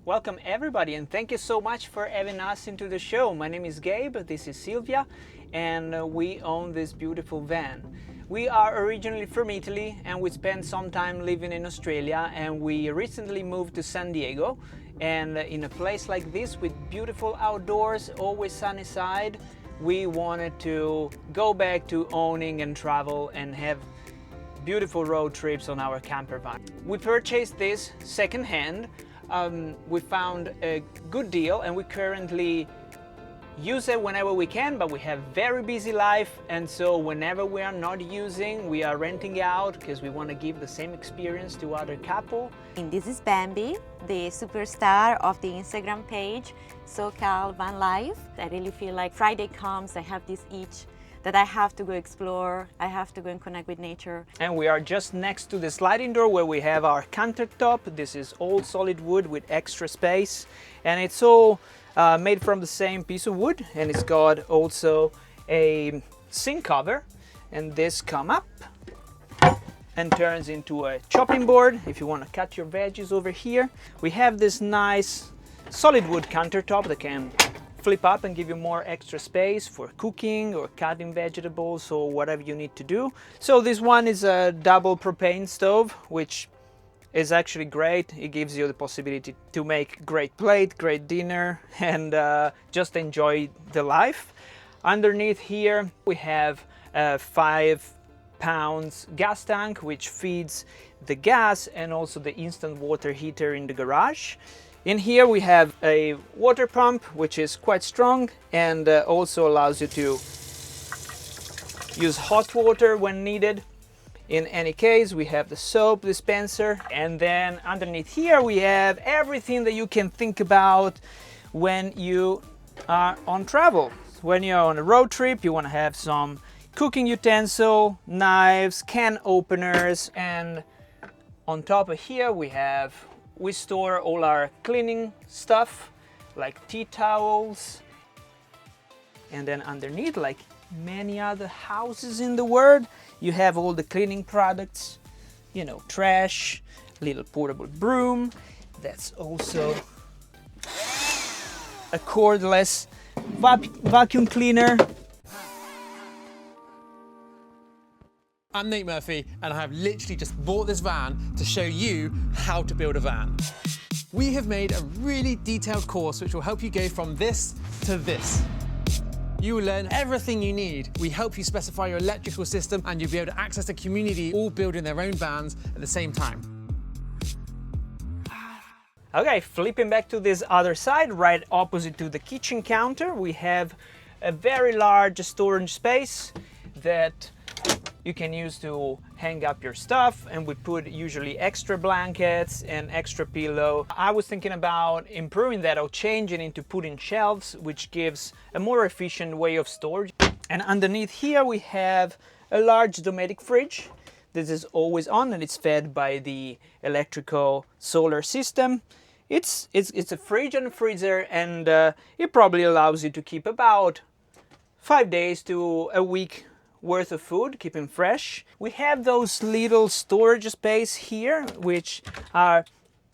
Welcome everybody, and thank you so much for having us into the show. My name is Gabe, this is Silvia, and we own this beautiful van. We are originally from Italy, and we spent some time living in Australia, and we recently moved to San Diego. And in a place like this with beautiful outdoors, always sunny side, we wanted to go back to owning and travel and have beautiful road trips on our camper van. We purchased this second-hand. We found a good deal, and we currently use it whenever we can, but we have very busy life, and so whenever we are not using, we are renting out because we want to give the same experience to other couple. And this is Bambi, the superstar of the Instagram page, so-called Van Life. I really feel like Friday comes, I have this itch that I have to go explore, I have to go and connect with nature. And we are just next to the sliding door where we have our countertop. This is all solid wood with extra space, and it's all made from the same piece of wood, and it's got also a sink cover, and this come up and turns into a chopping board if you want to cut your veggies over here. We have this nice solid wood countertop that can flip up and give you more extra space for cooking or cutting vegetables or whatever you need to do. So this one is a double propane stove, which is actually great. It gives you the possibility to make great plate, great dinner, and just enjoy the life. Underneath here we have a 5 pounds gas tank, which feeds the gas and also the instant water heater in the garage. In here we have a water pump, which is quite strong and also allows you to use hot water when needed. In any case, we have the soap dispenser, and then underneath here we have everything that you can think about when you are on travel. When you're on a road trip, you want to have some cooking utensil, knives, can openers, and on top of here we store all our cleaning stuff like tea towels. And then underneath, like many other houses in the world, you have all the cleaning products, you know, trash, little portable broom. That's also a cordless vacuum cleaner. I'm Nate Murphy, and I have literally just bought this van to show you how to build a van. We have made a really detailed course which will help you go from this to this. You will learn everything you need. We help you specify your electrical system, and you'll be able to access the community all building their own vans at the same time. Okay, flipping back to this other side, right opposite to the kitchen counter, we have a very large storage space that you can use to hang up your stuff, and we put usually extra blankets and extra pillow. I was thinking about improving that or changing into putting shelves, which gives a more efficient way of storage. And underneath here we have a large domestic fridge. This is always on, and it's fed by the electrical solar system. It's a fridge and a freezer, and it probably allows you to keep about 5 days to a week worth of food, keeping fresh. We have those little storage space here which are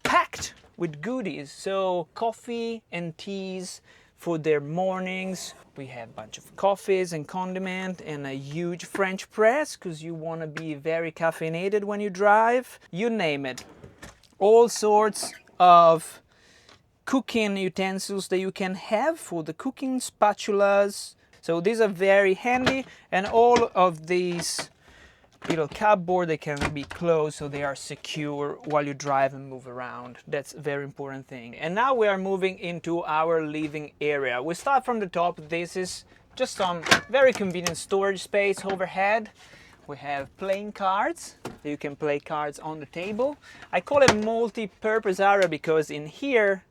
packed with goodies, so coffee and teas for their mornings. We have a bunch of coffees and condiment and a huge French press because you want to be very caffeinated when you drive. You name it. All sorts of cooking utensils that you can have for the cooking, spatulas. So these are very handy, and all of these little cupboard, they can be closed so they are secure while you drive and move around. That's a very important thing. And now we are moving into our living area. We start from the top. This is just some very convenient storage space overhead. We have playing cards. You can play cards on the table. I call it multi-purpose area because in here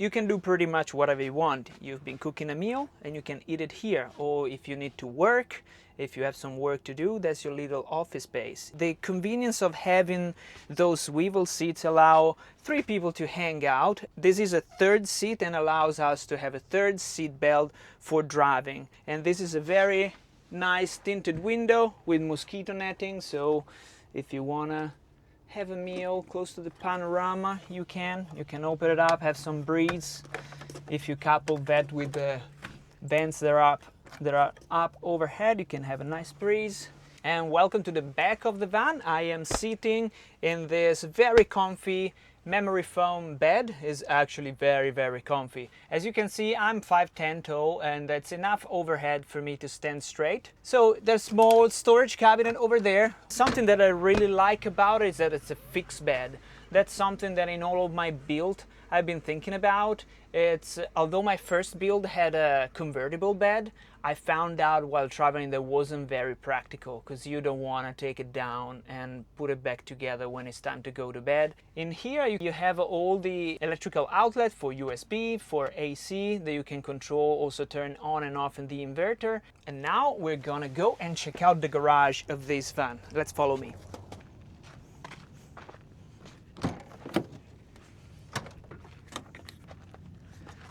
you can do pretty much whatever you want. You've been cooking a meal and you can eat it here. Or if you need to work, if you have some work to do, that's your little office space. The convenience of having those swivel seats allow 3 people to hang out. This is a third seat and allows us to have a third seat belt for driving. And this is a very nice tinted window with mosquito netting. So if you wanna have a meal close to the panorama, you can open it up, have some breeze. If you couple that with the vents that are up overhead, you can have a nice breeze. And welcome to the back of the van. I am sitting in this very comfy memory foam bed. Is actually very comfy. As you can see, I'm 5'10" tall, and that's enough overhead for me to stand straight. So there's a small storage cabinet over there. Something that I really like about it is that it's a fixed bed. That's something that in all of my build I've been thinking about. It's although my first build had a convertible bed, I found out while traveling that wasn't very practical, because you don't want to take it down and put it back together when it's time to go to bed. In here you have all the electrical outlet for USB, for AC that you can control, also turn on and off in the inverter. And now we're gonna go and check out the garage of this van. Let's follow me.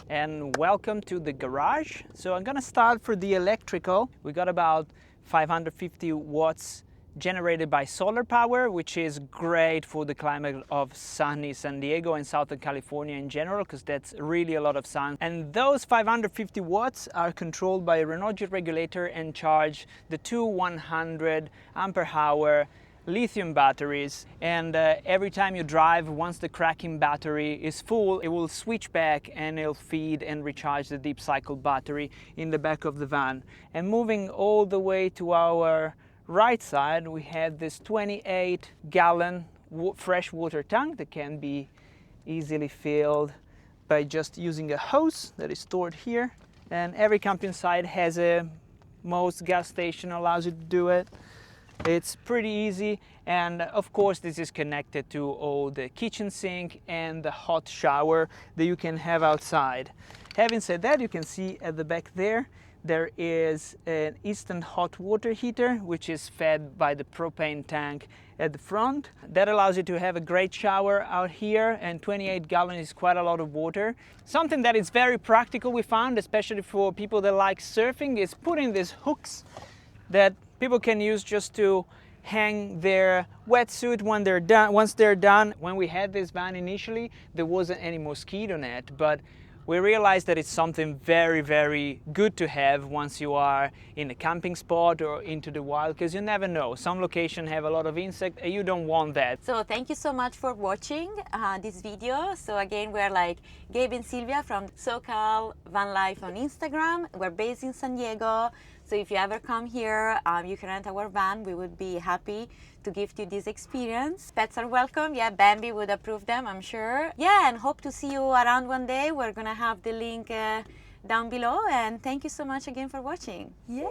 And welcome to the garage. So I'm gonna start for the electrical. We got about 550 watts generated by solar power, which is great for the climate of sunny San Diego and Southern California in general, because that's really a lot of sun. And those 550 watts are controlled by a Renault regulator and charge the two 100 ampere hour lithium batteries, and every time you drive, once the cracking battery is full, it will switch back and it'll feed and recharge the deep cycle battery in the back of the van. And moving all the way to our right side, we have this 28-gallon fresh water tank that can be easily filled by just using a hose that is stored here. And every camping site has most gas station allows you to do it. It's pretty easy, and of course this is connected to all the kitchen sink and the hot shower that you can have outside. Having said that, you can see at the back there is an instant hot water heater, which is fed by the propane tank at the front. That allows you to have a great shower out here, and 28 gallons is quite a lot of water. Something that is very practical we found, especially for people that like surfing, is putting these hooks that people can use just to hang their wetsuit when they're done. Once they're done, when we had this van initially, there wasn't any mosquito net, but we realized that it's something very good to have once you are in a camping spot or into the wild, because you never know. Some locations have a lot of insects and you don't want that. So thank you so much for watching this video. So again, we're like Gabe and Silvia from SoCal Van Life on Instagram. We're based in San Diego. So if you ever come here, you can rent our van. We would be happy to give you this experience. Pets are welcome. Yeah, Bambi would approve them, I'm sure. Yeah, and hope to see you around one day. We're gonna have the link down below. And thank you so much again for watching. Yeah.